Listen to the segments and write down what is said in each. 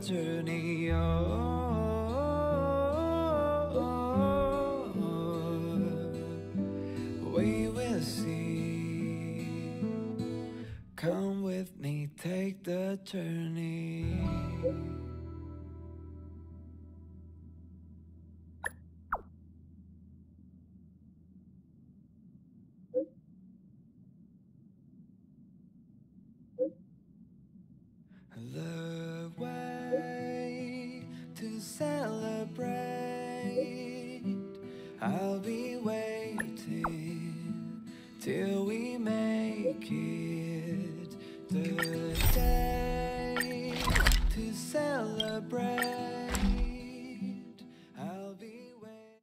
journey. We will see. Come with me, take the journey. The way to celebrate. I'll be waiting till we make it. The day to celebrate. I'll be waiting.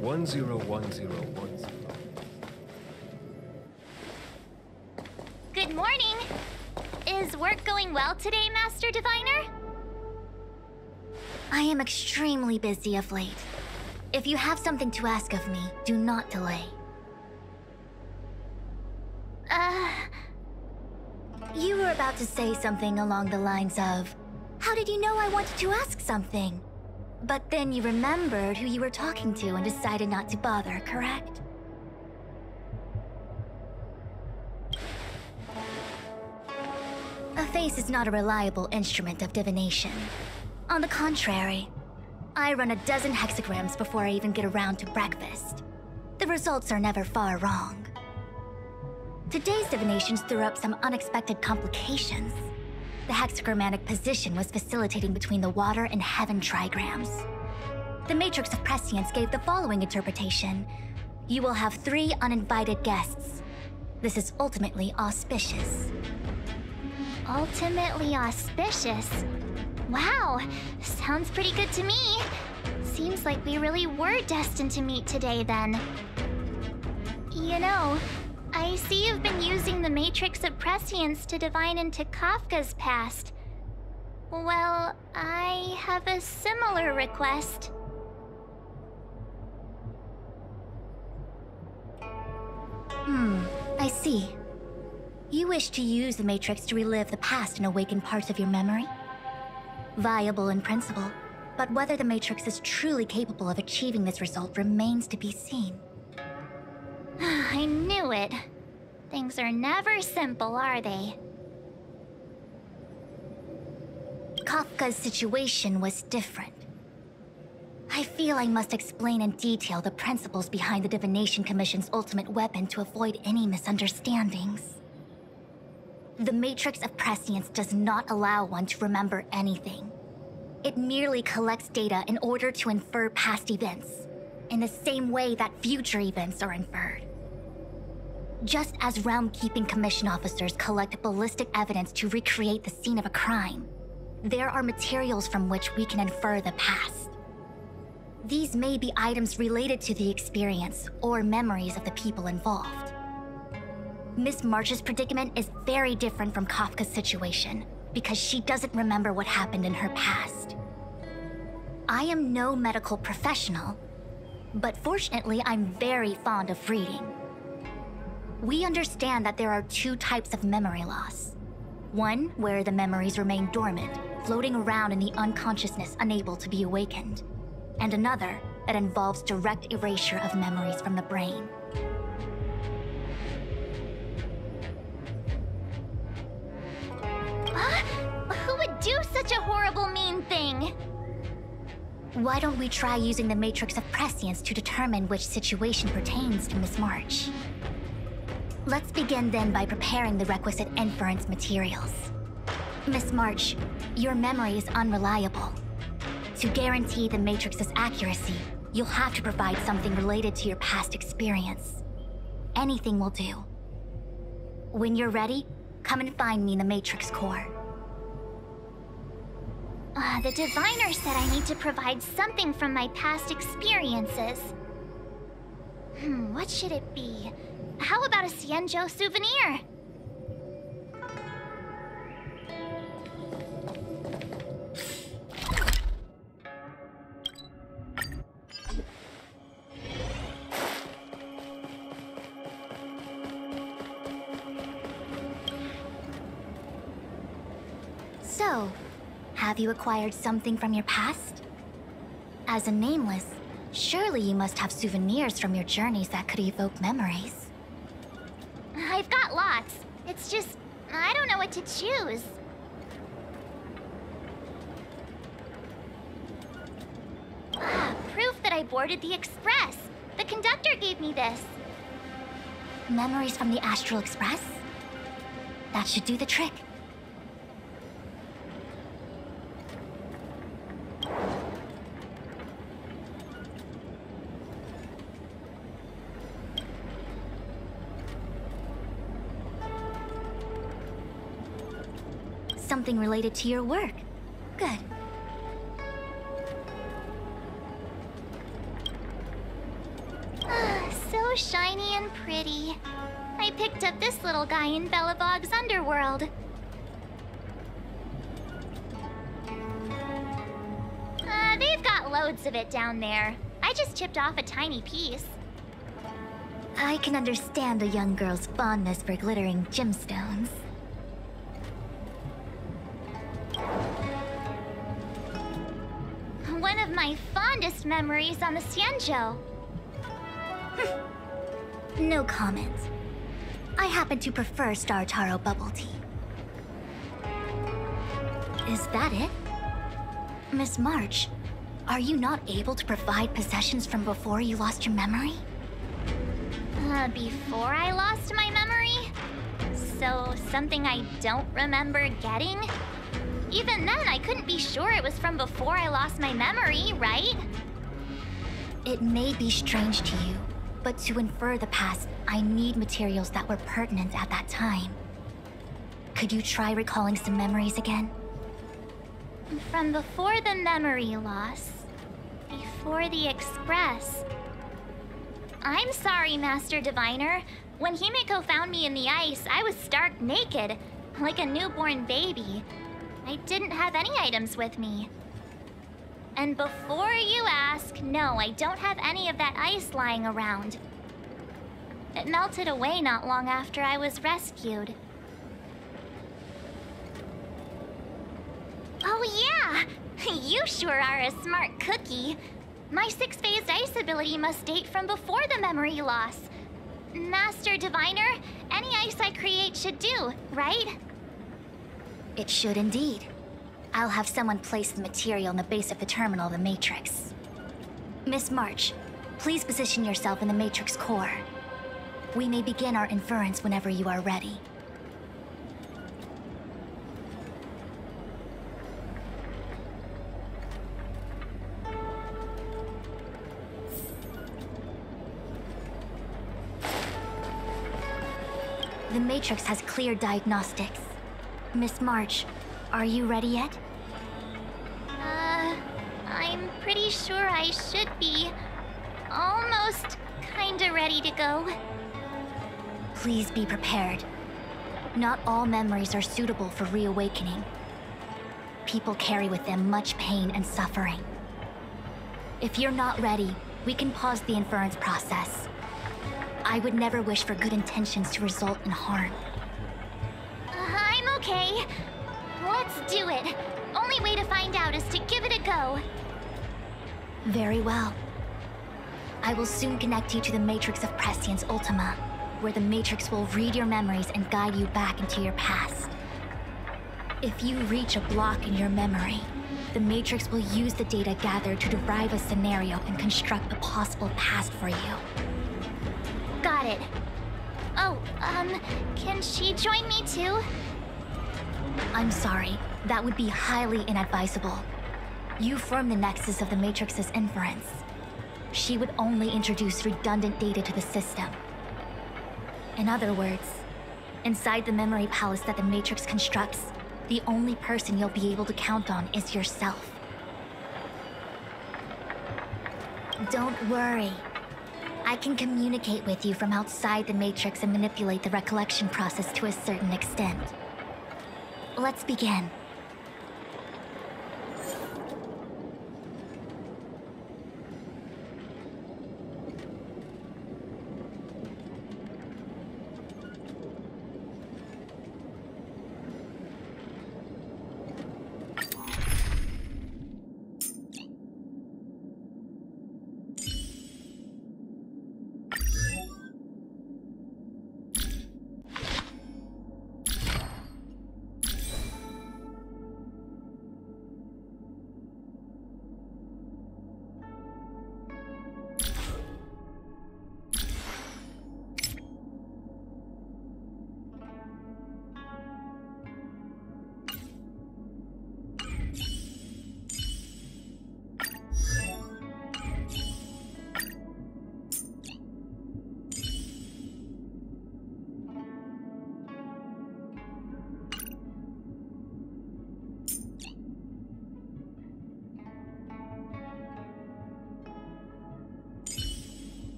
101010. Good morning! Is work going well today, Master Diviner? I am extremely busy of late. If you have something to ask of me, do not delay. You were about to say something along the lines of, how did you know I wanted to ask something? But then you remembered who you were talking to and decided not to bother, correct? A face is not a reliable instrument of divination. On the contrary, I run a dozen hexagrams before I even get around to breakfast. The results are never far wrong. Today's divinations threw up some unexpected complications. The hexagrammatic position was facilitating between the water and heaven trigrams. The Matrix of Prescience gave the following interpretation. You will have 3 uninvited guests. This is ultimately auspicious. Ultimately auspicious? Wow, sounds pretty good to me. Seems like we really were destined to meet today then. You know, I see you've been using the Matrix of Prescience to divine into Kafka's past. Well, I have a similar request. I see. You wish to use the Matrix to relive the past and awaken parts of your memory? Viable in principle, but whether the Matrix is truly capable of achieving this result remains to be seen. I knew it. Things are never simple, are they? Kafka's situation was different. I feel I must explain in detail the principles behind the Divination Commission's ultimate weapon to avoid any misunderstandings. The Matrix of Prescience does not allow one to remember anything. It merely collects data in order to infer past events, in the same way that future events are inferred. Just as Realm-Keeping Commission officers collect ballistic evidence to recreate the scene of a crime, there are materials from which we can infer the past. These may be items related to the experience or memories of the people involved. Miss March's predicament is very different from Kafka's situation because she doesn't remember what happened in her past. I am no medical professional, but fortunately I'm very fond of reading. We understand that there are 2 types of memory loss. One where the memories remain dormant, floating around in the unconsciousness unable to be awakened. And another that involves direct erasure of memories from the brain. Who would do such a horrible, mean thing? Why don't we try using the Matrix of Prescience to determine which situation pertains to Miss March? Let's begin then by preparing the requisite inference materials. Miss March, your memory is unreliable. To guarantee the Matrix's accuracy, you'll have to provide something related to your past experience. Anything will do. When you're ready, come and find me in the Matrix core. The diviner said I need to provide something from my past experiences. What should it be? How about a Xianzhou souvenir? So, have you acquired something from your past? As a nameless, surely you must have souvenirs from your journeys that could evoke memories. I've got lots. It's just, I don't know what to choose. Proof that I boarded the express. The conductor gave me this. Memories from the Astral Express? That should do the trick. Something related to your work. Good. So shiny and pretty. I picked up this little guy in Belobog's underworld. They've got loads of it down there. I just chipped off a tiny piece. I can understand a young girl's fondness for glittering gemstones. One of my fondest memories on the Xianzhou. No comment. I happen to prefer Star Taro bubble tea. Is that it? Miss March, are you not able to provide possessions from before you lost your memory? Before I lost my memory? So, something I don't remember getting? Even then, I couldn't be sure it was from before I lost my memory, right? It may be strange to you, but to infer the past, I need materials that were pertinent at that time. Could you try recalling some memories again? From before the memory loss. Before the Express. I'm sorry, Master Diviner. When Himeko found me in the ice, I was stark naked, like a newborn baby. I didn't have any items with me. And before you ask, no, I don't have any of that ice lying around. It melted away not long after I was rescued. Oh yeah! You sure are a smart cookie. My six-phased ice ability must date from before the memory loss. Master Diviner, any ice I create should do, right? It should indeed. I'll have someone place the material in the base of the terminal of the Matrix. Miss March, please position yourself in the Matrix core. We may begin our inference whenever you are ready. The Matrix has clear diagnostics. Miss March, are you ready yet? I'm pretty sure I should be. Almost kinda ready to go. Please be prepared. Not all memories are suitable for reawakening. People carry with them much pain and suffering. If you're not ready, we can pause the inference process. I would never wish for good intentions to result in harm. I'm okay. Let's do it. Only way to find out is to give it a go. Very well. I will soon connect you to the Matrix of Prescience Ultima, where the Matrix will read your memories and guide you back into your past. If you reach a block in your memory, the Matrix will use the data gathered to derive a scenario and construct a possible past for you. Got it. Oh, can she join me too? I'm sorry, that would be highly inadvisable. You form the nexus of the Matrix's inference. She would only introduce redundant data to the system. In other words, inside the memory palace that the Matrix constructs, the only person you'll be able to count on is yourself. Don't worry. I can communicate with you from outside the Matrix and manipulate the recollection process to a certain extent. Let's begin.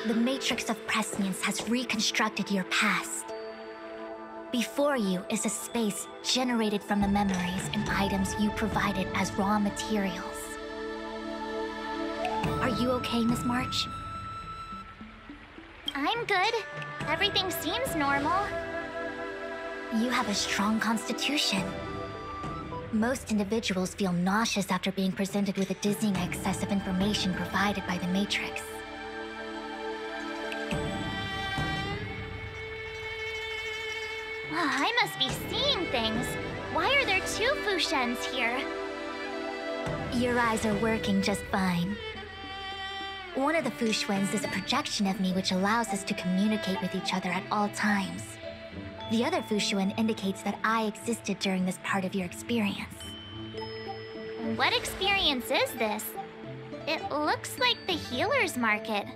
The Matrix of Prescience has reconstructed your past. Before you is a space generated from the memories and items you provided as raw materials. Are you okay, Miss March? I'm good. Everything seems normal. You have a strong constitution. Most individuals feel nauseous after being presented with a dizzying excess of information provided by the Matrix. I must be seeing things. Why are there 2 Fushens here? Your eyes are working just fine. One of the Fushwens is a projection of me which allows us to communicate with each other at all times. The other Fushuen indicates that I existed during this part of your experience. What experience is this? It looks like the healer's market.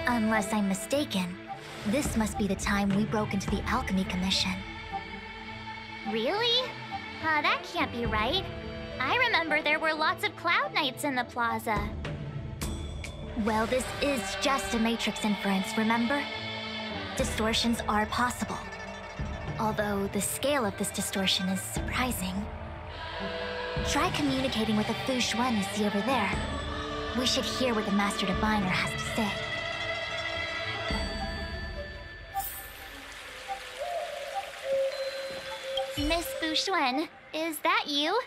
Unless I'm mistaken, this must be the time we broke into the Alchemy Commission. Really? That can't be right. I remember there were lots of Cloud Knights in the plaza. Well, this is just a Matrix inference, remember? Distortions are possible. Although the scale of this distortion is surprising. Try communicating with the Fushuen you see over there. We should hear what the Master Diviner has to say. Miss Fushuen, is that you?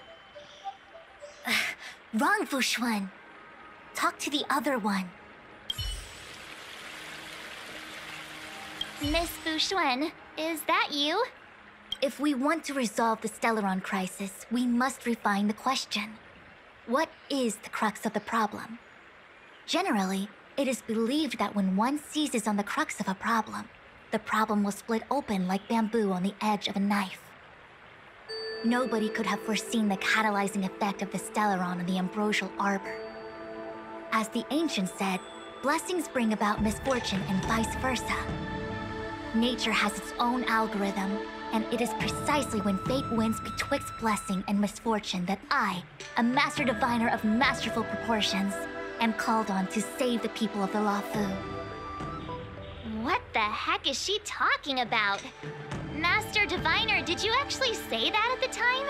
Wrong, Fushuen. Talk to the other one. Miss Fushuen, is that you? If we want to resolve the Stellaron crisis, we must refine the question. What is the crux of the problem? Generally, it is believed that when one seizes on the crux of a problem, the problem will split open like bamboo on the edge of a knife. Nobody could have foreseen the catalyzing effect of the Stellaron on the Ambrosial Arbor. As the ancients said, blessings bring about misfortune and vice versa. Nature has its own algorithm, and it is precisely when fate wins betwixt blessing and misfortune that I, a Master Diviner of masterful proportions, am called on to save the people of the Luofu. What the heck is she talking about? Master Diviner, did you actually say that at the time?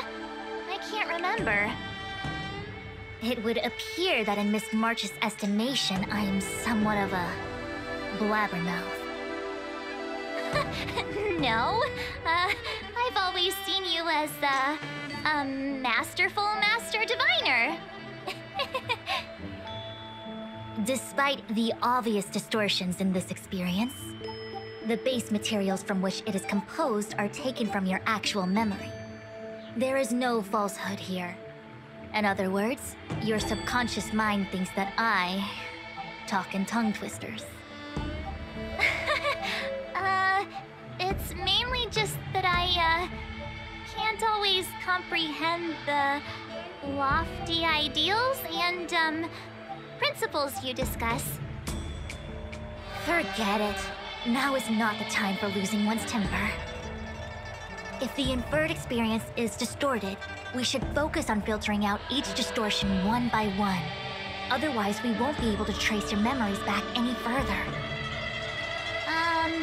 I can't remember. It would appear that in Miss March's estimation, I am somewhat of a blabbermouth. No, I've always seen you as a masterful Master Diviner. Despite the obvious distortions in this experience, the base materials from which it is composed are taken from your actual memory. There is no falsehood here. In other words, your subconscious mind thinks that I talk in tongue twisters. It's mainly just that I, can't always comprehend the lofty ideals and, principles you discuss. Forget it. Now is not the time for losing one's temper. If the inferred experience is distorted, we should focus on filtering out each distortion one by one. Otherwise, we won't be able to trace your memories back any further.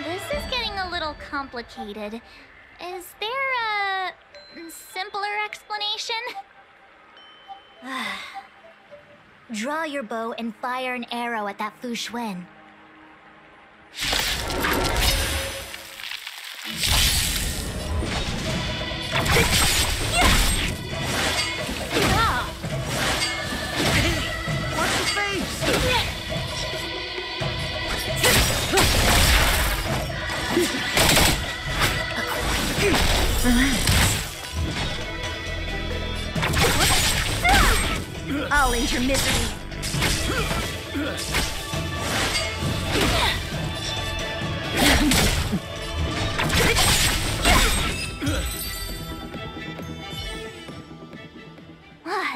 This is getting a little complicated. Is there a simpler explanation? Draw your bow and fire an arrow at that Fushuen. Watch the face! I'll end your misery.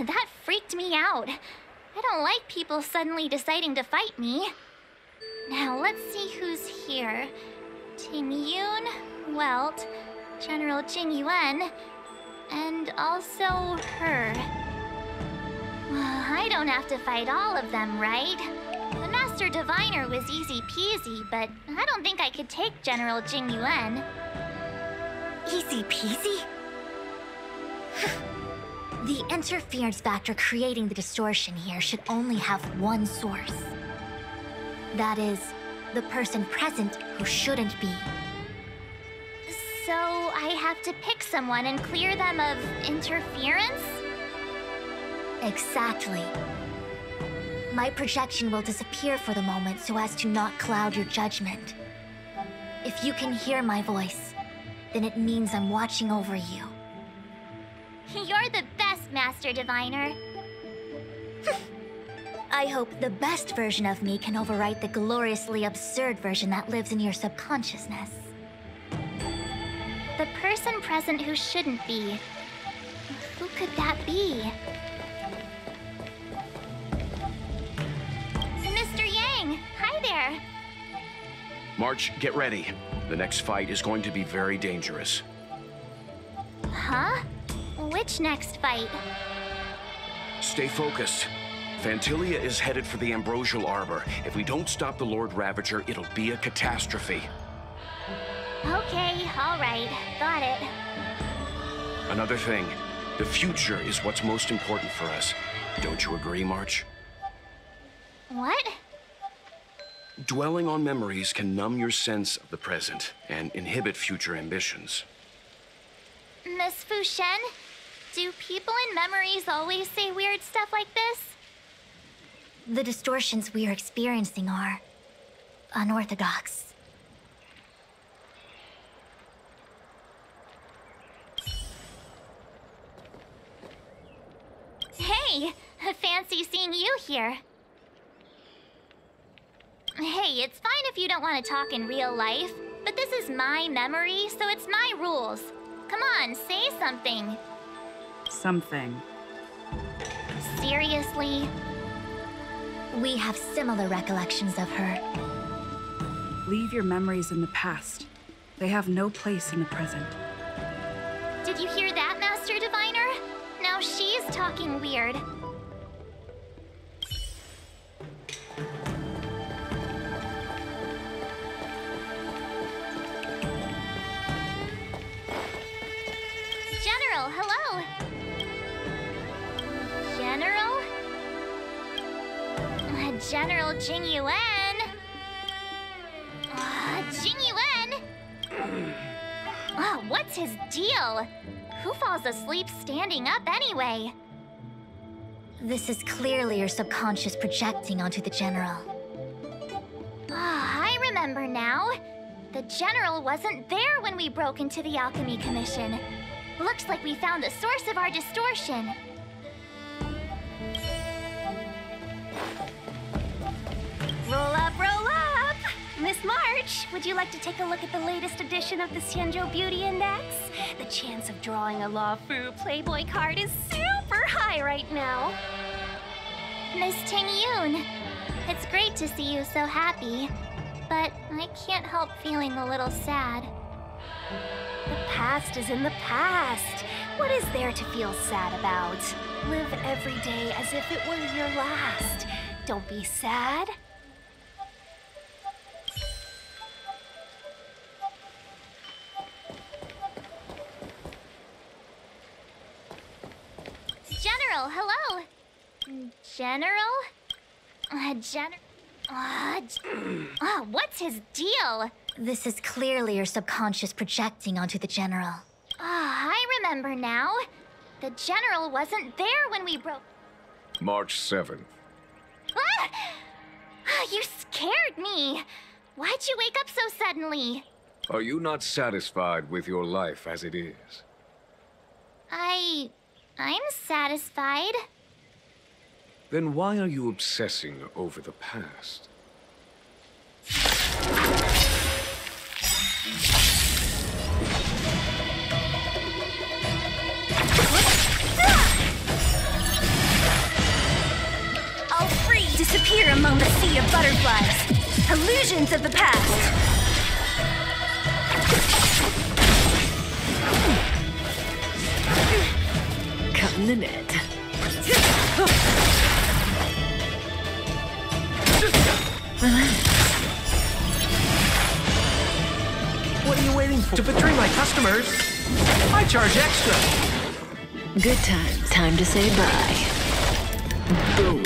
That freaked me out. I don't like people suddenly deciding to fight me. Now let's see who's here. Ting Yun, Welt, General Jing Yuan, And also her. I don't have to fight all of them, right? The Master Diviner was easy peasy, but I don't think I could take General Jing Yuan. Easy peasy? The interference factor creating the distortion here should only have one source. That is, the person present who shouldn't be. So I have to pick someone and clear them of interference? Exactly. My projection will disappear for the moment so as to not cloud your judgment. If you can hear my voice, then it means I'm watching over you. You're the best, Master Diviner. I hope the best version of me can overwrite the gloriously absurd version that lives in your subconsciousness. The person present who shouldn't be. Who could that be? Mr. Yang! Hi there! March, get ready. The next fight is going to be very dangerous. Huh? Which next fight? Stay focused. Phantilia is headed for the Ambrosial Arbor. If we don't stop the Lord Ravager, it'll be a catastrophe. Okay, alright. Got it. Another thing, the future is what's most important for us. Don't you agree, March? What? Dwelling on memories can numb your sense of the present and inhibit future ambitions. Miss Fu Shen, do people in memories always say weird stuff like this? The distortions we are experiencing are unorthodox. Hey, fancy seeing you here. Hey, it's fine if you don't want to talk in real life, but this is my memory, so it's my rules. Come on, say something. Something. Seriously? We have similar recollections of her. Leave your memories in the past. They have no place in the present. Did you hear that, Master Diviner? Now she's talking weird. General, hello! General? General Jing Yuan? Jing Yuan? Oh, what's his deal? Who falls asleep standing up anyway? This is clearly your subconscious projecting onto the General. I remember now. The General wasn't there when we broke into the Alchemy Commission. Looks like we found the source of our distortion. Roll up, roll up! Miss March, would you like to take a look at the latest edition of the Xianzhou Beauty Index? The chance of drawing a Luofu Playboy card is super high right now. Miss Ting Yun, it's great to see you so happy, but I can't help feeling a little sad. The past is in the past. What is there to feel sad about? Live every day as if it were your last. Don't be sad. General, hello! General? What's his deal? This is clearly your subconscious projecting onto the General. I remember now. The General wasn't there when we broke... March 7th. You scared me! Why'd you wake up so suddenly? Are you not satisfied with your life as it is? I'm satisfied. Then why are you obsessing over the past? All free disappear among the sea of butterflies. Illusions of the past. in the net. What are you waiting for? To betray my customers, I charge extra. Good times. Time to say bye. Boom.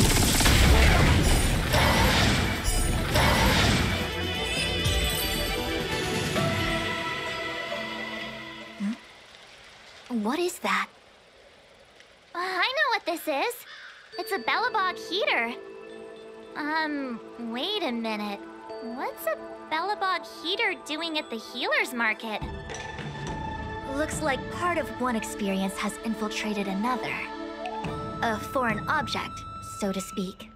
What is that? I know what this is. It's a Belobog heater. Wait a minute. What's a Belobog heater doing at the healer's market? Looks like part of one experience has infiltrated another. A foreign object, so to speak.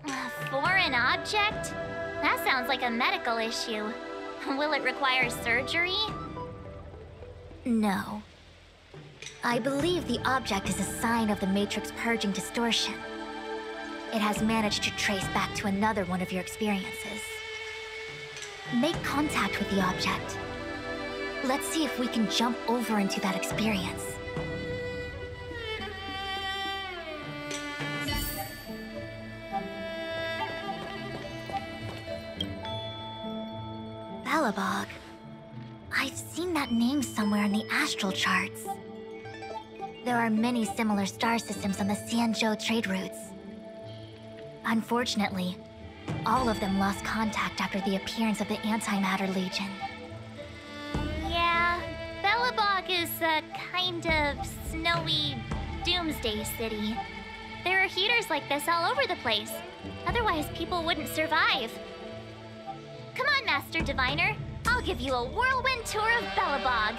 A foreign object? That sounds like a medical issue. Will it require surgery? No. I believe the object is a sign of the Matrix purging distortion. It has managed to trace back to another one of your experiences. Make contact with the object. Let's see if we can jump over into that experience. Belobog. I've seen that name somewhere in the astral charts. There are many similar star systems on the Xianzhou trade routes. Unfortunately, all of them lost contact after the appearance of the Antimatter Legion. Yeah, Belobog is a kind of snowy doomsday city. There are heaters like this all over the place. Otherwise, people wouldn't survive. Come on, Master Diviner. I'll give you a whirlwind tour of Belobog.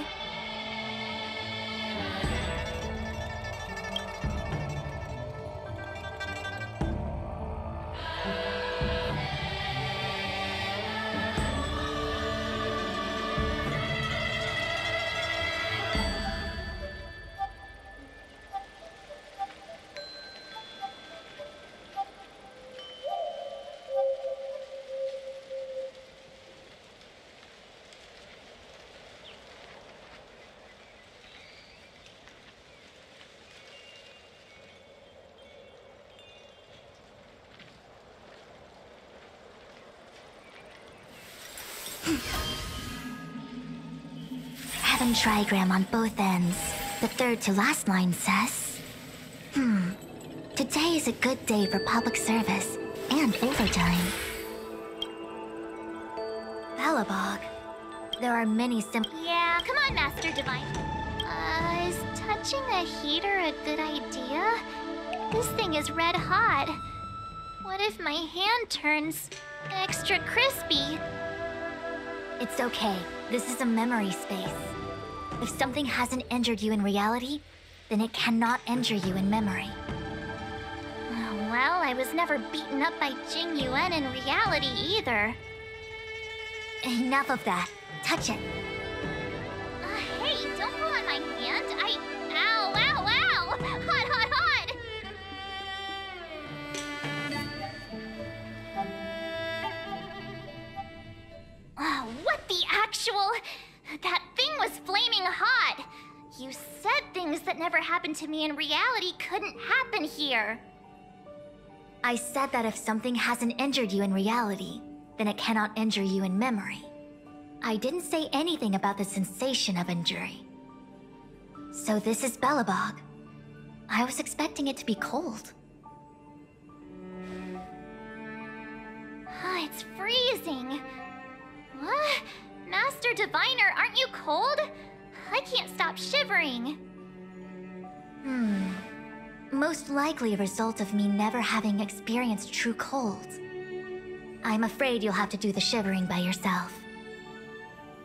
Heaven trigram on both ends. The third to last line says... Today is a good day for public service and overtime. Belobog. There are many Yeah, come on, Master Divine. Is touching a heater a good idea? This thing is red hot. What if my hand turns extra crispy? It's okay. This is a memory space. If something hasn't injured you in reality, then it cannot injure you in memory. Well, I was never beaten up by Jing Yuan in reality either. Enough of that. Touch it. Hey, don't pull on my hand. Ow, ow, ow! Hot, hot, hot! What the actual... That thing was flaming hot! You said things that never happened to me in reality couldn't happen here. I said that if something hasn't injured you in reality, then it cannot injure you in memory. I didn't say anything about the sensation of injury. So this is Belobog. I was expecting it to be cold. It's freezing. What? Master Diviner, aren't you cold? I can't stop shivering. Most likely a result of me never having experienced true cold. I'm afraid you'll have to do the shivering by yourself.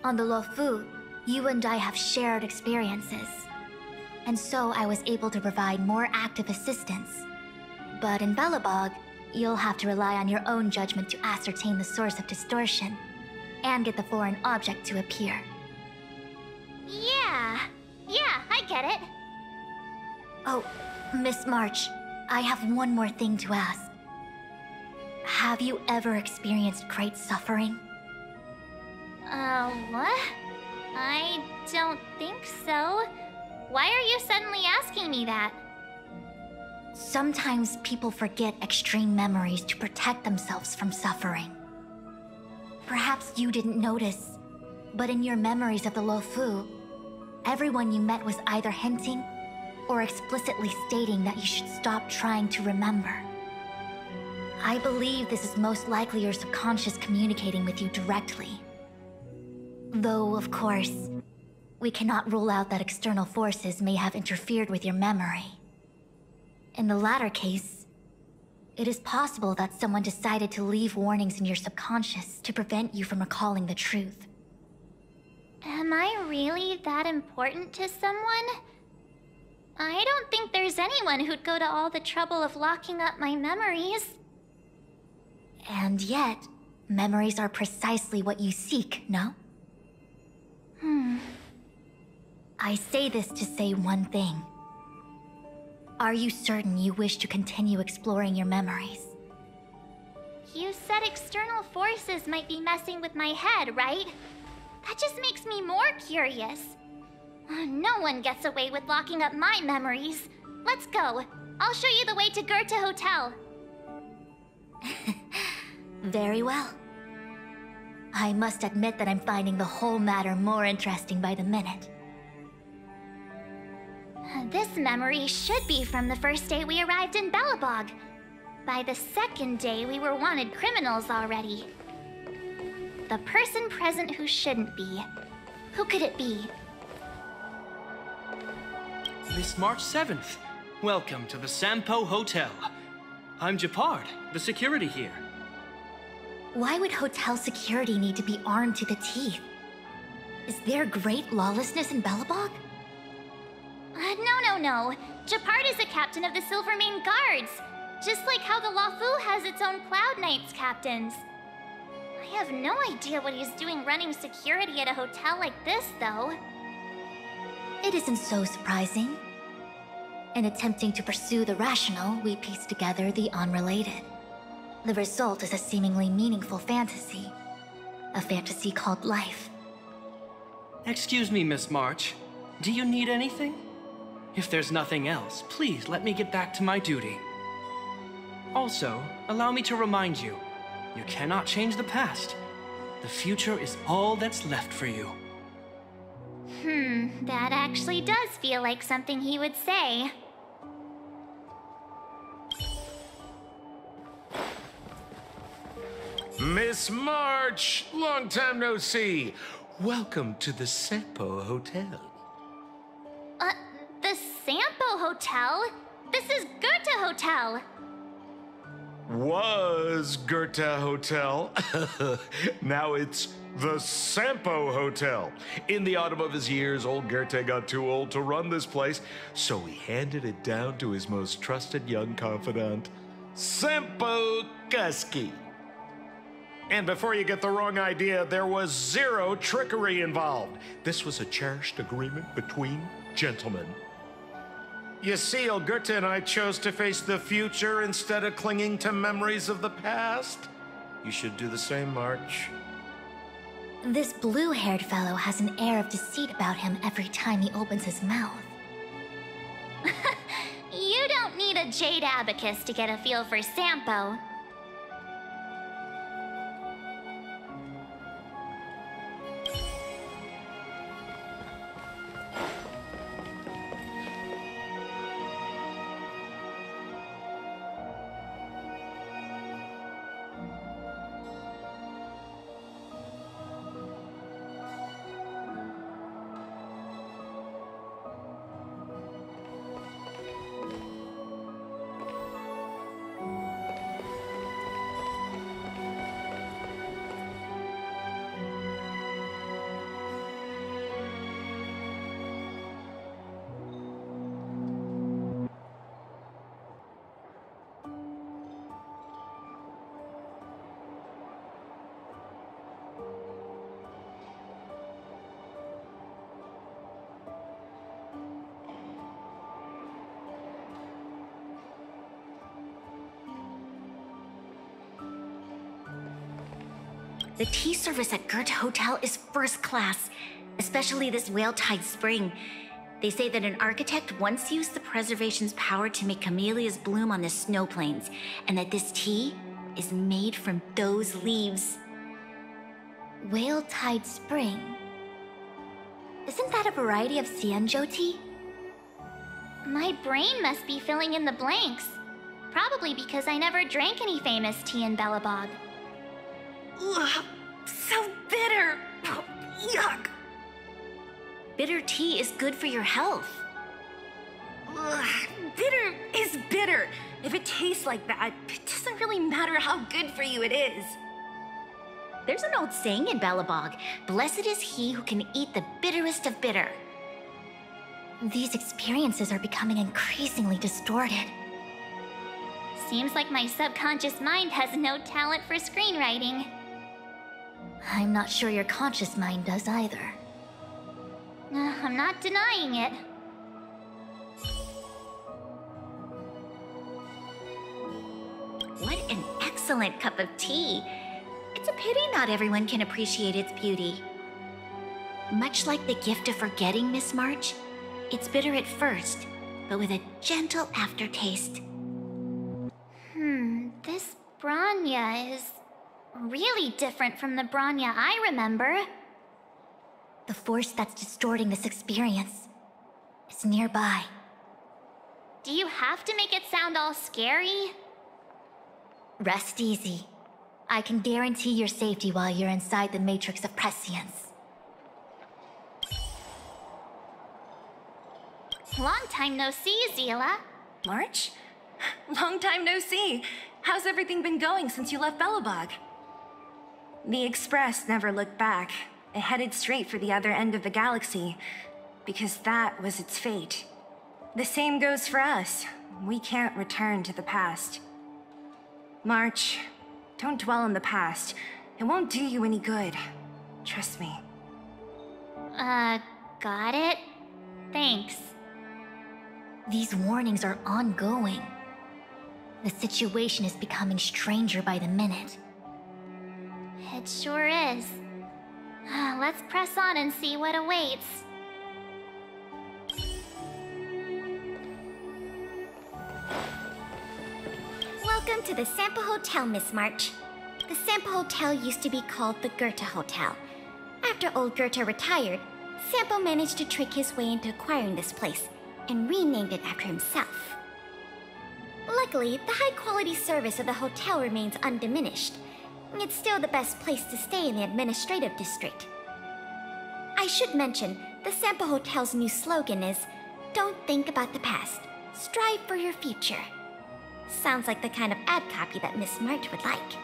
On the Luofu, you and I have shared experiences. And so I was able to provide more active assistance. But in Belobog, you'll have to rely on your own judgment to ascertain the source of distortion, and get the foreign object to appear. Yeah, I get it. Oh, Miss March, I have one more thing to ask. Have you ever experienced great suffering? What? I don't think so. Why are you suddenly asking me that? Sometimes people forget extreme memories to protect themselves from suffering. Perhaps you didn't notice, but in your memories of the Luofu, everyone you met was either hinting or explicitly stating that you should stop trying to remember. I believe this is most likely your subconscious communicating with you directly. Though, of course, we cannot rule out that external forces may have interfered with your memory. In the latter case, it is possible that someone decided to leave warnings in your subconscious to prevent you from recalling the truth. Am I really that important to someone? I don't think there's anyone who'd go to all the trouble of locking up my memories. And yet, memories are precisely what you seek, no? I say this to say one thing. Are you certain you wish to continue exploring your memories? You said external forces might be messing with my head, right? That just makes me more curious. No one gets away with locking up my memories. Let's go. I'll show you the way to Goethe Hotel. Very well. I must admit that I'm finding the whole matter more interesting by the minute. This memory should be from the first day we arrived in Belobog. By the second day, we were wanted criminals already. The person present who shouldn't be. Who could it be? Miss March 7th. Welcome to the Sampo Hotel. I'm Japard, the security here. Why would hotel security need to be armed to the teeth? Is there great lawlessness in Belobog? No. Japard is a captain of the Silvermane Guards. Just like how the Luofu has its own Cloud Knights captains. I have no idea what he's doing running security at a hotel like this, though. It isn't so surprising. In attempting to pursue the rational, we piece together the unrelated. The result is a seemingly meaningful fantasy. A fantasy called life. Excuse me, Miss March. Do you need anything? If there's nothing else, please let me get back to my duty. Also, allow me to remind you, you cannot change the past. The future is all that's left for you. That actually does feel like something he would say. Miss March! Long time no see. Welcome to the Sampo Hotel. The Sampo Hotel? This is Goethe Hotel. Was Goethe Hotel. Now it's the Sampo Hotel. In the autumn of his years, old Goethe got too old to run this place, so he handed it down to his most trusted young confidant, Sampo Kuski. And before you get the wrong idea, there was zero trickery involved. This was a cherished agreement between gentlemen. You see, old Goethe and I chose to face the future instead of clinging to memories of the past. You should do the same, March. This blue-haired fellow has an air of deceit about him every time he opens his mouth. You don't need a jade abacus to get a feel for Sampo. The tea service at Goethe Hotel is first class, especially this Whale Tide Spring. They say that an architect once used the preservation's power to make camellias bloom on the snow plains, and that this tea is made from those leaves. Whale Tide Spring. Isn't that a variety of Xianzhou tea? My brain must be filling in the blanks. Probably because I never drank any famous tea in Belobog. Ugh, so bitter. Yuck. Bitter tea is good for your health. Ugh, bitter is bitter. If it tastes like that, it doesn't really matter how good for you it is. There's an old saying in Belobog, blessed is he who can eat the bitterest of bitter. These experiences are becoming increasingly distorted. Seems like my subconscious mind has no talent for screenwriting. I'm not sure your conscious mind does either. I'm not denying it. What an excellent cup of tea. It's a pity not everyone can appreciate its beauty. Much like the gift of forgetting, Miss March, it's bitter at first, but with a gentle aftertaste. This Bronya is really different from the Bronya I remember. The force that's distorting this experience is nearby. Do you have to make it sound all scary? Rest easy. I can guarantee your safety while you're inside the Matrix of Prescience. Long time no see, Seele. March? Long time no see. How's everything been going since you left Belobog? The Express never looked back. It headed straight for the other end of the galaxy, because that was its fate. The same goes for us. We can't return to the past. March, don't dwell on the past. It won't do you any good. Trust me. Got it? Thanks. These warnings are ongoing. The situation is becoming stranger by the minute. It sure is. Let's press on and see what awaits. Welcome to the Sampo Hotel, Miss March. The Sampo Hotel used to be called the Goethe Hotel. After old Goethe retired, Sampo managed to trick his way into acquiring this place and renamed it after himself. Luckily, the high-quality service of the hotel remains undiminished. It's still the best place to stay in the administrative district. I should mention, the Sampo Hotel's new slogan is, "Don't think about the past, strive for your future." Sounds like the kind of ad copy that Miss March would like.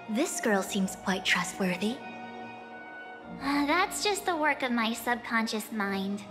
This girl seems quite trustworthy. That's just the work of my subconscious mind.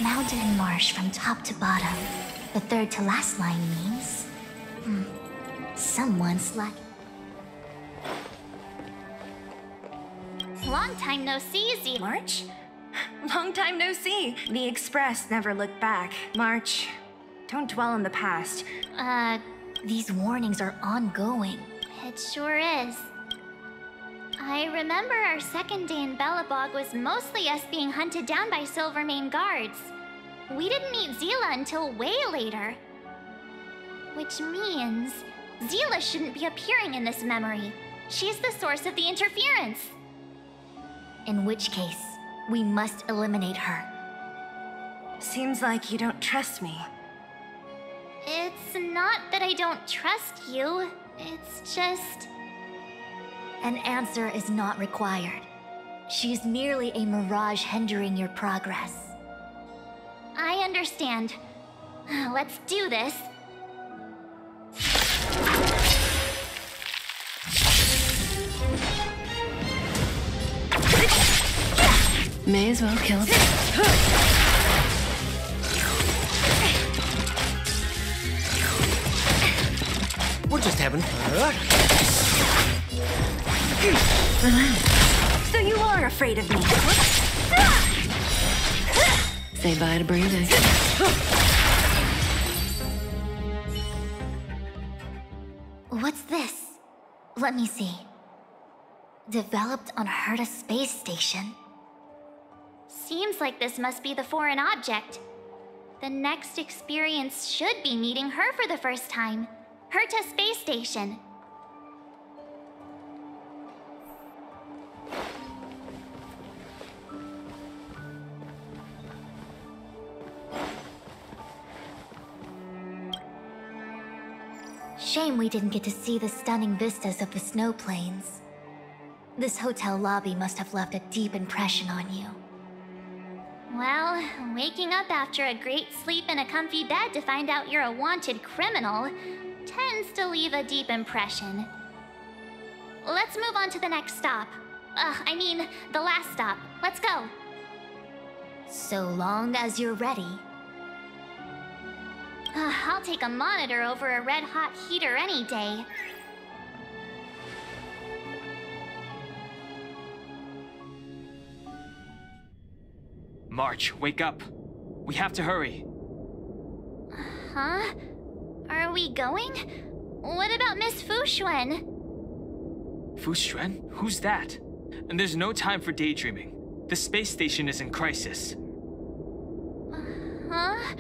Mountain and marsh from top to bottom. The third to last line means... someone's like... Long time no see, Seele. March? Long time no see. The Express never looked back. March, don't dwell on the past. These warnings are ongoing. It sure is. I remember our second day in Belobog was mostly us being hunted down by Silvermane guards. We didn't meet Seele until way later. Which means Seele shouldn't be appearing in this memory. She's the source of the interference. In which case, we must eliminate her. Seems like you don't trust me. It's not that I don't trust you. It's just... An answer is not required. She's merely a mirage hindering your progress. understand. Let's do this. May as well kill it. We're just having fun. So you are afraid of me? Say bye to breathing. What's this? Let me see. Developed on Herta space station. Seems like this must be the foreign object. The next experience should be meeting her for the first time. Herta space station. Shame we didn't get to see the stunning vistas of the snow plains. This hotel lobby must have left a deep impression on you. Well, waking up after a great sleep in a comfy bed to find out you're a wanted criminal tends to leave a deep impression. Let's move on to the next stop. I mean, the last stop. Let's go. So long as you're ready. I'll take a monitor over a red-hot heater any day. March, wake up. We have to hurry. Huh? Are we going? What about Miss Fuxuan? Fuxuan? Who's that? And there's no time for daydreaming. The space station is in crisis. Huh?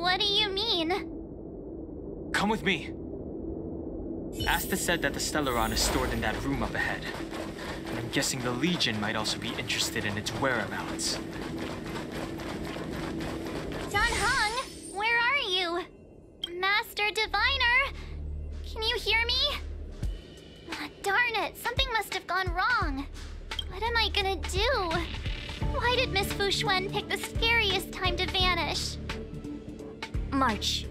What do you mean? Come with me. Asta said that the Stellaron is stored in that room up ahead. And I'm guessing the Legion might also be interested in its whereabouts. Dan Heng, where are you? Master Diviner? Can you hear me? Darn it, something must have gone wrong. What am I gonna do? Why did Miss Fuxuan pick the scariest time to vanish? March,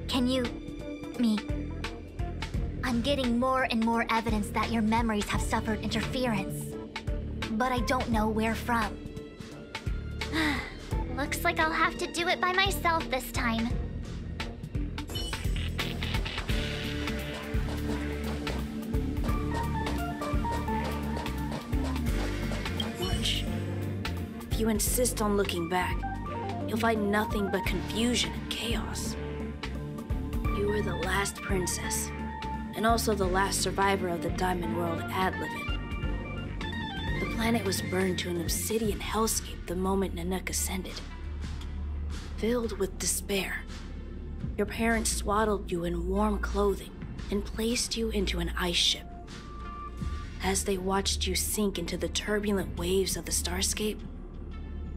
can you... me... I'm getting more and more evidence that your memories have suffered interference. But I don't know where from. Looks like I'll have to do it by myself this time. March, if you insist on looking back, you'll find nothing but confusion and chaos. You were the last princess, and also the last survivor of the Diamond World Adlivin. The planet was burned to an obsidian hellscape the moment Nanook ascended. Filled with despair, your parents swaddled you in warm clothing and placed you into an ice ship. As they watched you sink into the turbulent waves of the starscape,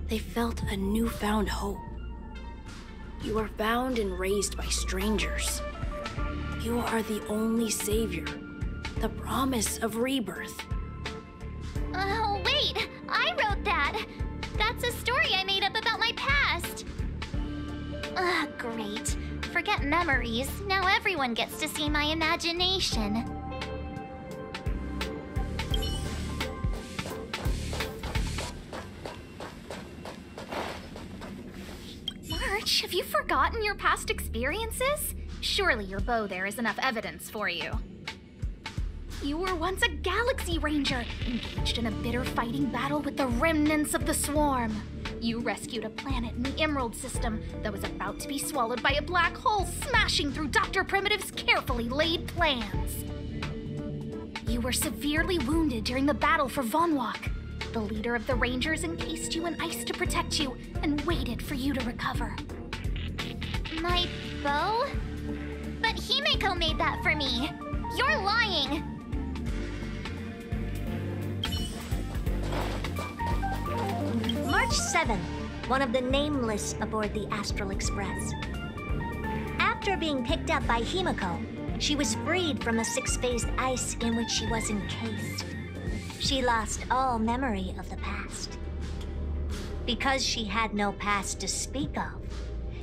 they felt a newfound hope. You were found and raised by strangers. You are the only savior, the promise of rebirth. Oh, wait! I wrote that! That's a story I made up about my past! Great. Forget memories. Now everyone gets to see my imagination. March, have you forgotten your past experiences? Surely your bow there is enough evidence for you. You were once a Galaxy Ranger, engaged in a bitter fighting battle with the remnants of the Swarm. You rescued a planet in the Emerald System that was about to be swallowed by a black hole, smashing through Dr. Primitive's carefully laid plans. You were severely wounded during the battle for Vonwalk. The leader of the Rangers encased you in ice to protect you and waited for you to recover. My bow? But Himeko made that for me. You're lying. March 7th, one of the nameless aboard the Astral Express. After being picked up by Himeko, she was freed from the six-phased ice in which she was encased. She lost all memory of the past. because she had no past to speak of.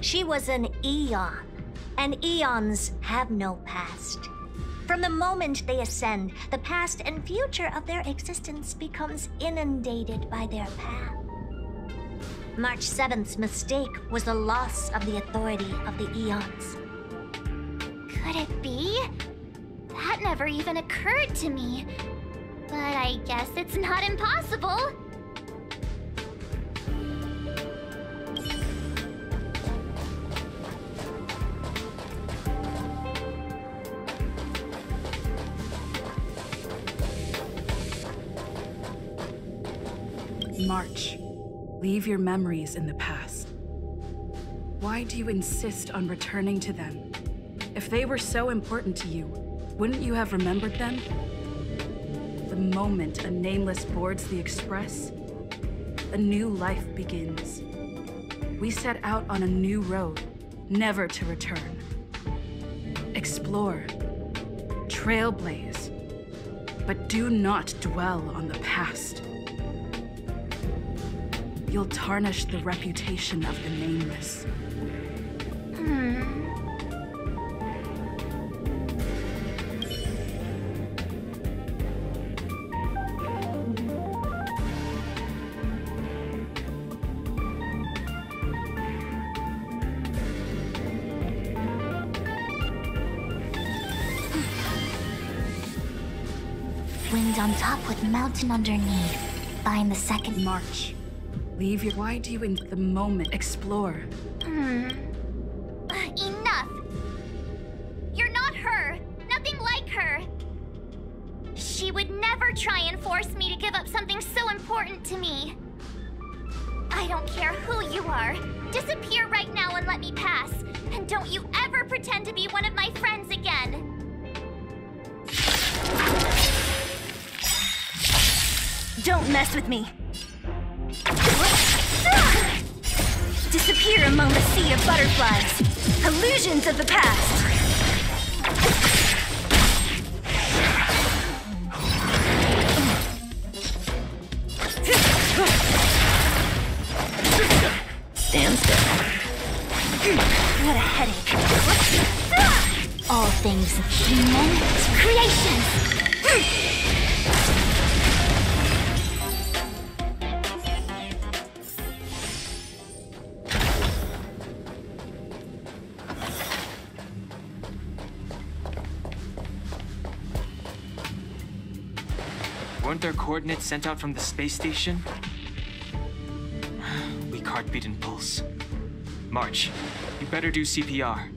She was an Aeon, and Aeons have no past. From the moment they ascend, the past and future of their existence becomes inundated by their path. March 7th's mistake was the loss of the authority of the Aeons. Could it be? That never even occurred to me. But I guess it's not impossible. March, leave your memories in the past. Why do you insist on returning to them? If they were so important to you, wouldn't you have remembered them? The moment a nameless boards the Express, a new life begins. We set out on a new road, never to return. Explore, trailblaze, but do not dwell on the past. You'll tarnish the reputation of the nameless. Wind on top with mountain underneath. Find the second March. Leave your... Why do you in the moment explore? Enough! You're not her! Nothing like her! She would never try and force me to give up something so important to me. I don't care who you are. Disappear right now and let me pass. And don't you ever pretend to be one of my friends again. Don't mess with me. Disappear among the sea of butterflies. Illusions of the past. Stand still. What a headache. all things human creations. Weren't there coordinates sent out from the space station? Weak heartbeat and pulse. March, you better do CPR.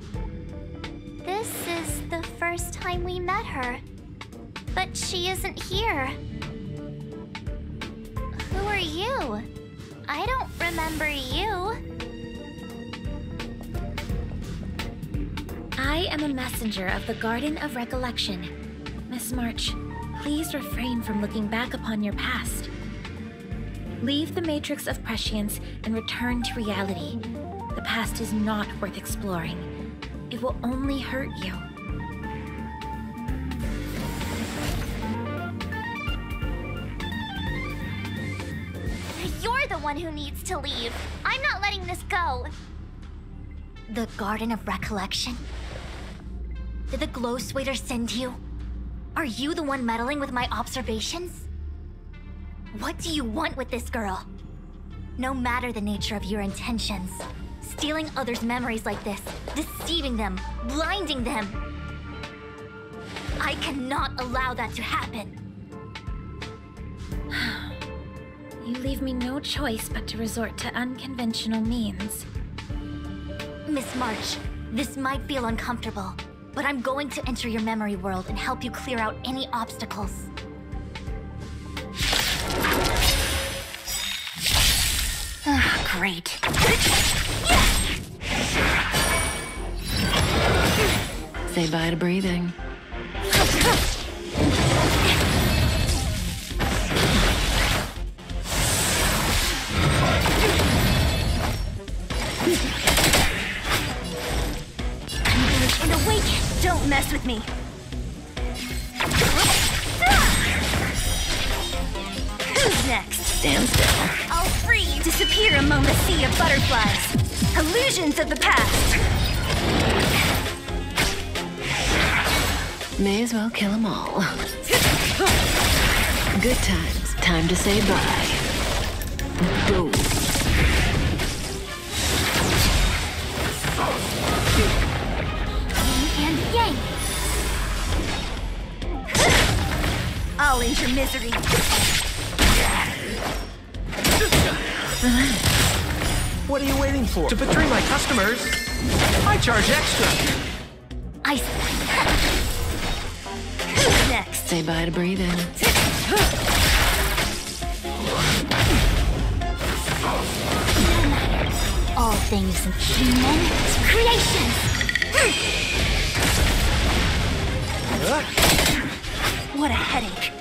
This is the first time we met her. But she isn't here. Who are you? I don't remember you. I am a messenger of the Garden of Recollection. Miss March, please refrain from looking back upon your past. Leave the matrix of prescience and return to reality. The past is not worth exploring. It will only hurt you. You're the one who needs to leave. I'm not letting this go. The Garden of Recollection? Did the Glow Swader send you? Are you the one meddling with my observations? What do you want with this girl? No matter the nature of your intentions, stealing others' memories like this, deceiving them, blinding them, I cannot allow that to happen. You leave me no choice but to resort to unconventional means. Miss March, this might feel uncomfortable, but I'm going to enter your memory world and help you clear out any obstacles. Great. Say bye to breathing. And awake! Don't mess with me! Who's next? Stand still. I'll free you disappear among the sea of butterflies. Illusions of the past. May as well kill them all. Good times. Time to say bye. Boom. Yin and yang. I'll end your misery. What are you waiting for? To betray my customers? I charge extra. Who's next? Say bye to breathing. All things human creation. What a headache.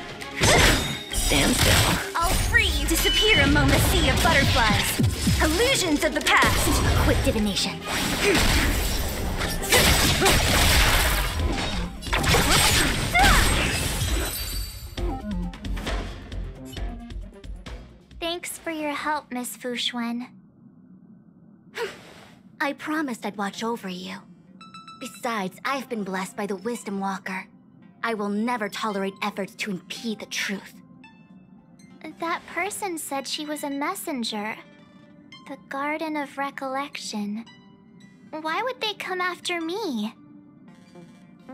Stand still. I'll free you. Disappear among the sea of butterflies. Illusions of the past. Quick divination. Thanks for your help, Miss Fushuen. I promised I'd watch over you. Besides, I've been blessed by the Wisdom Walker. I will never tolerate efforts to impede the truth. That person said she was a messenger. The Garden of Recollection. Why would they come after me?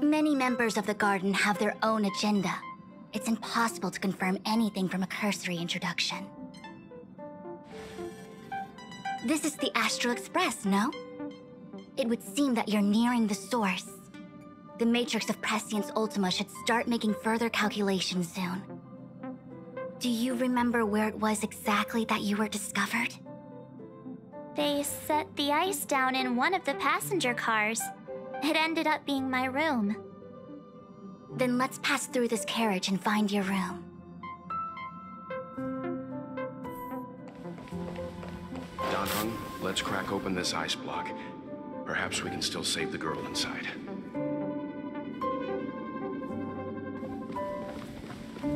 Many members of the Garden have their own agenda. It's impossible to confirm anything from a cursory introduction. This is the Astral Express, no? It would seem that you're nearing the source. The Matrix of Prescience Ultima should start making further calculations soon. Do you remember where it was exactly that you were discovered? They set the ice down in one of the passenger cars. It ended up being my room. Then let's pass through this carriage and find your room. Dan Heng, let's crack open this ice block. Perhaps we can still save the girl inside.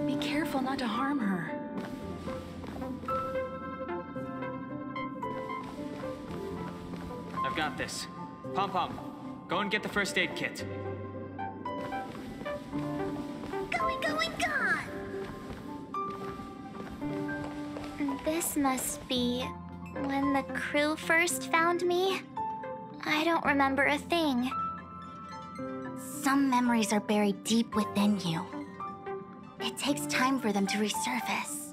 Be careful not to harm her. I've got this. Pom-Pom, go and get the first aid kit. Gone! This must be when the crew first found me. I don't remember a thing. Some memories are buried deep within you. It takes time for them to resurface.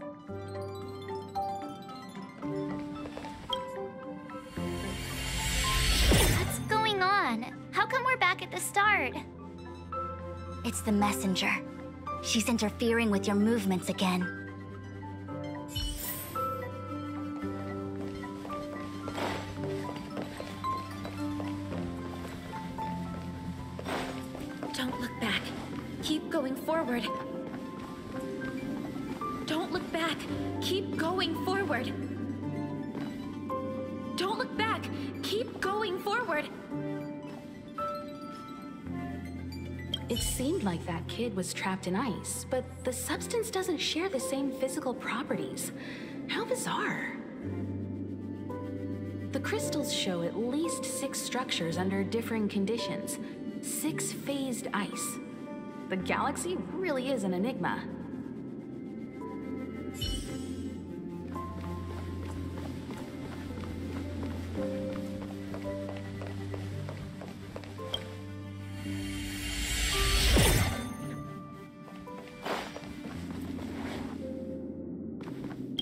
What's going on? How come we're back at the start? It's the messenger. She's interfering with your movements again. Don't look back. Keep going forward. Don't look back. Keep going forward. Don't look back. Keep going forward. It seemed like that kid was trapped in ice, but the substance doesn't share the same physical properties. How bizarre. The crystals show at least 6 structures under differing conditions. 6 phased ice. The galaxy really is an enigma.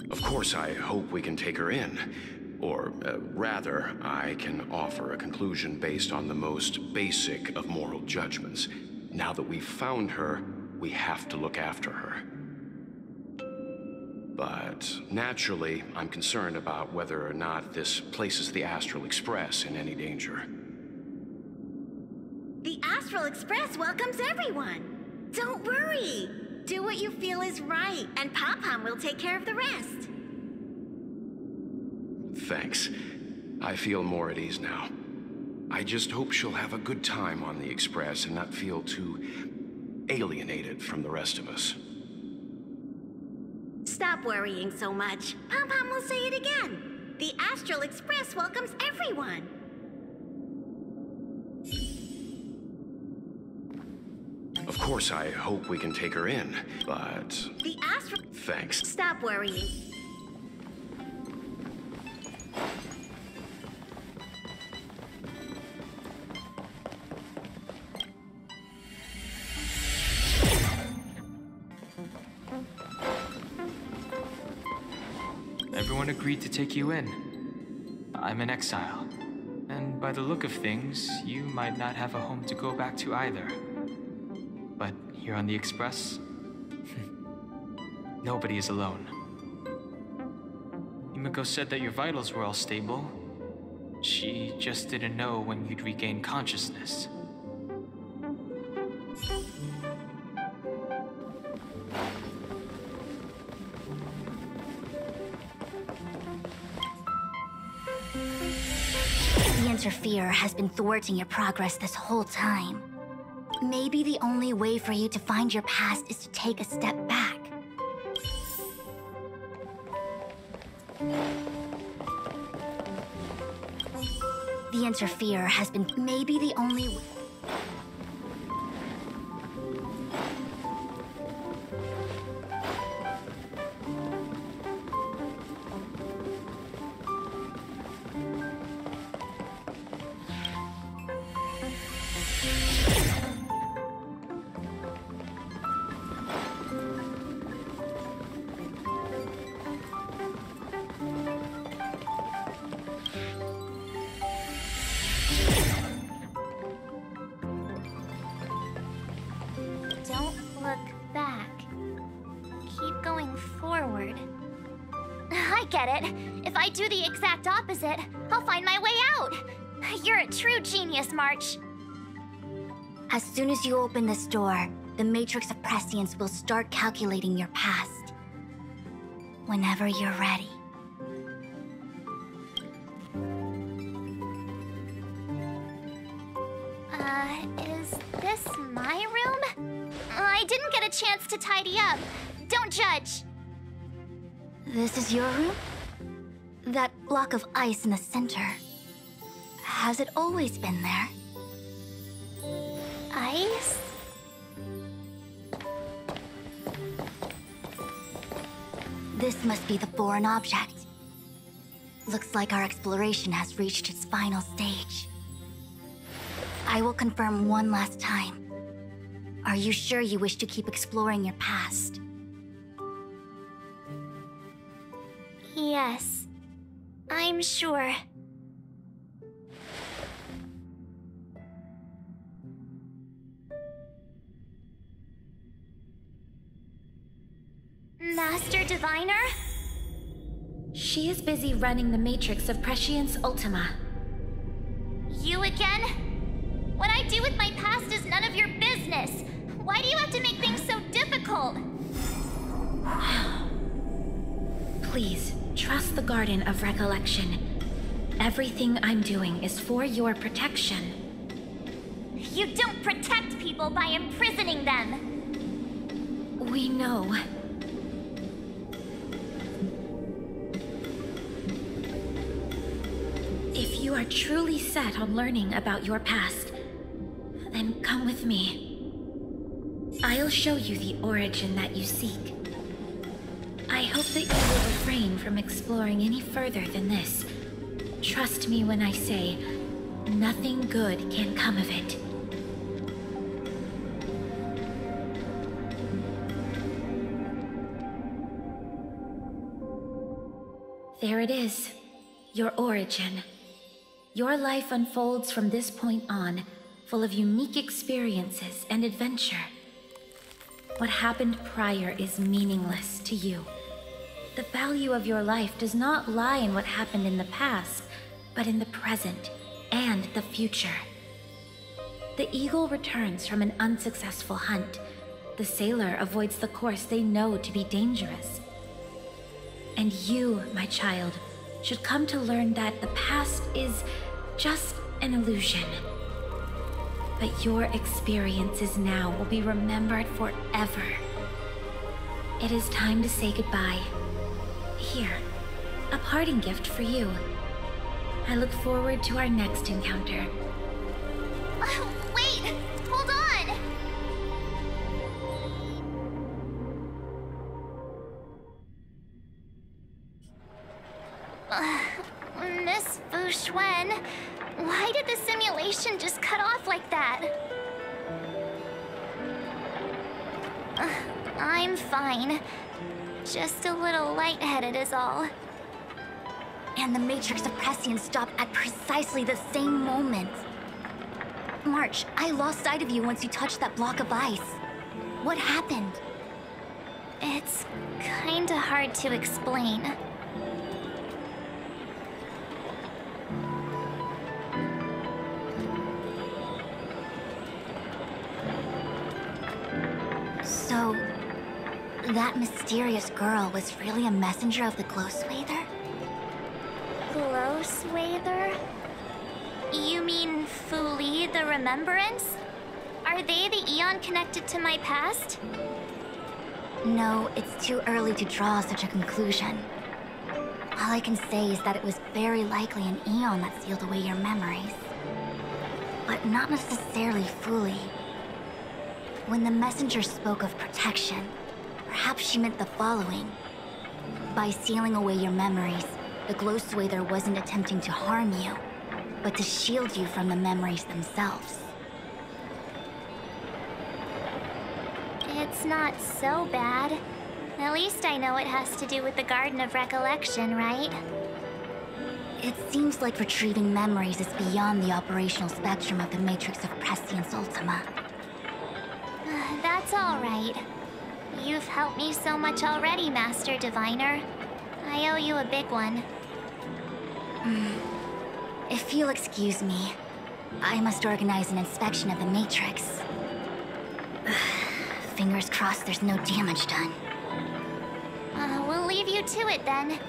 Of course, I hope we can take her in. Or, rather, I can offer a conclusion based on the most basic of moral judgments. Now that we've found her, we have to look after her. But naturally, I'm concerned about whether or not this places the Astral Express in any danger. The Astral Express welcomes everyone. Don't worry. Do what you feel is right, and Pom-Pom will take care of the rest. Thanks. I feel more at ease now. I just hope she'll have a good time on the Express and not feel too alienated from the rest of us. Stop worrying so much. Pom-Pom will say it again. The Astral Express welcomes everyone. Of course, I hope we can take her in, but... The Astral... Thanks. Stop worrying. Everyone agreed to take you in. I'm in exile. And by the look of things, you might not have a home to go back to either. But here on the Express, nobody is alone. Yumiko said that your vitals were all stable. She just didn't know when you'd regain consciousness. The Interferer has been thwarting your progress this whole time. Maybe the only way for you to find your past is to take a step back. The Interferer has been... Maybe the only... Don't look back. Keep going forward. I get it. If I do the exact opposite, I'll find my way out. You're a true genius, March. As soon as you open this door, the Matrix of Prescience will start calculating your past. Whenever you're ready. Is this my room? I didn't get a chance to tidy up. Don't judge. This is your room? That block of ice in the center. Has it always been there? Ice? This must be the foreign object. Looks like our exploration has reached its final stage. I will confirm one last time. Are you sure you wish to keep exploring your past? Yes. I'm sure. Master Diviner? She is busy running the Matrix of Prescience Ultima. You again? What I do with my past is none of your business. Why do you have to make things so difficult? Please, trust the Garden of Recollection. Everything I'm doing is for your protection. You don't protect people by imprisoning them. We know. If you are truly set on learning about your past, then come with me. I'll show you the origin that you seek. I hope that you will refrain from exploring any further than this. Trust me when I say, nothing good can come of it. There it is, your origin. Your life unfolds from this point on, full of unique experiences and adventure. What happened prior is meaningless to you. The value of your life does not lie in what happened in the past, but in the present and the future. The eagle returns from an unsuccessful hunt. The sailor avoids the course they know to be dangerous. And you, my child, should come to learn that the past is just an illusion. But your experiences now will be remembered forever. It is time to say goodbye. Here, A parting gift for you. I look forward to our next encounter. Wait! Hold on! Miss Fu Xuan, why did the simulation just cut off like that? I'm fine. Just a little lightheaded is all. And the Matrix of Prescience stopped at precisely the same moment. March, I lost sight of you once you touched that block of ice. What happened? It's kinda hard to explain. So, that mysterious girl was really a messenger of the Glow Swather? Glow Swather? You mean Fu Li, the Remembrance? Are they the Eon connected to my past? No, it's too early to draw such a conclusion. All I can say is that it was very likely an Eon that sealed away your memories. But not necessarily fully. When the messenger spoke of protection, perhaps she meant the following. By sealing away your memories, the Glow Swather wasn't attempting to harm you, but to shield you from the memories themselves. It's not so bad. At least I know it has to do with the Garden of Recollection, right? It seems like retrieving memories is beyond the operational spectrum of the Matrix of Prescience Ultima. That's all right. You've helped me so much already, Master Diviner. I owe you a big one. If you'll excuse me, I must organize an inspection of the Matrix. Fingers crossed there's no damage done. We'll leave you to it then.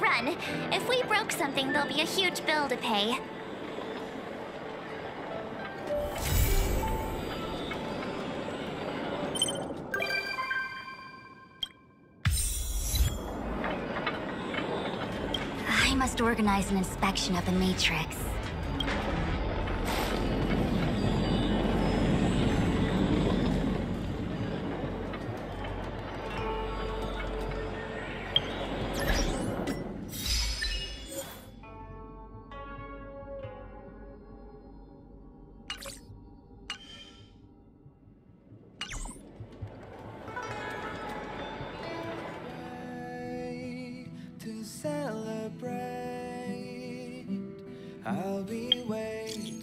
Run. If we broke something, there'll be a huge bill to pay. I must organize an inspection of the Matrix. To celebrate, I'll be waiting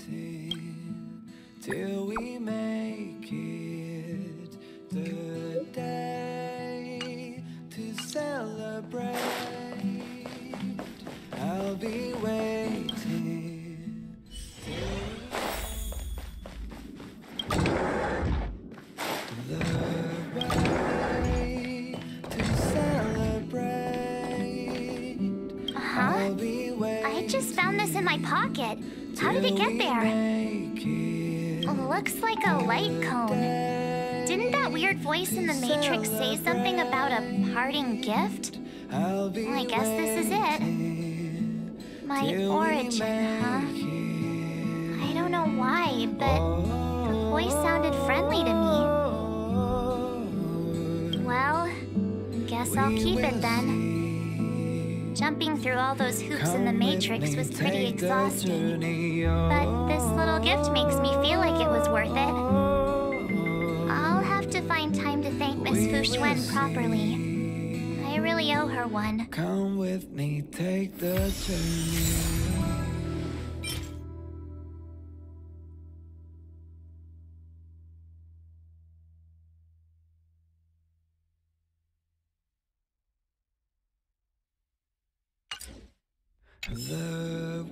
till we make it the day to celebrate. I'll be waiting the way to celebrate. Huh? I just found this in my pocket. How did it get there? Looks like a light cone. Didn't that weird voice in the Matrix say something about a parting gift? Well, I guess this is it. My origin, huh? I don't know why, but the voice sounded friendly to me. Well, guess I'll keep it then. Jumping through all those hoops in the Matrix was pretty exhausting. But this little gift makes me feel like it was worth it. I'll have to find time to thank Miss Fu Xuan properly. I really owe her one. Come with me, take the journey.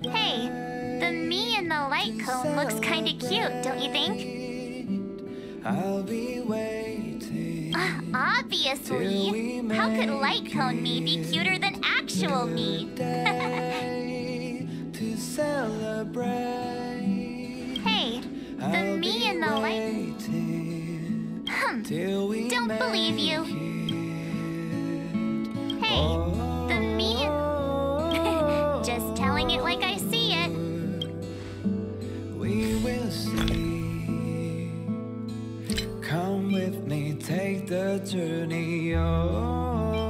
Hey, the me in the light cone looks kinda cute, don't you think? I'll be waiting. Obviously. How could light cone me be cuter than actual me? To celebrate. Hey, the me in the light. Don't believe you. Hey. take the journey on.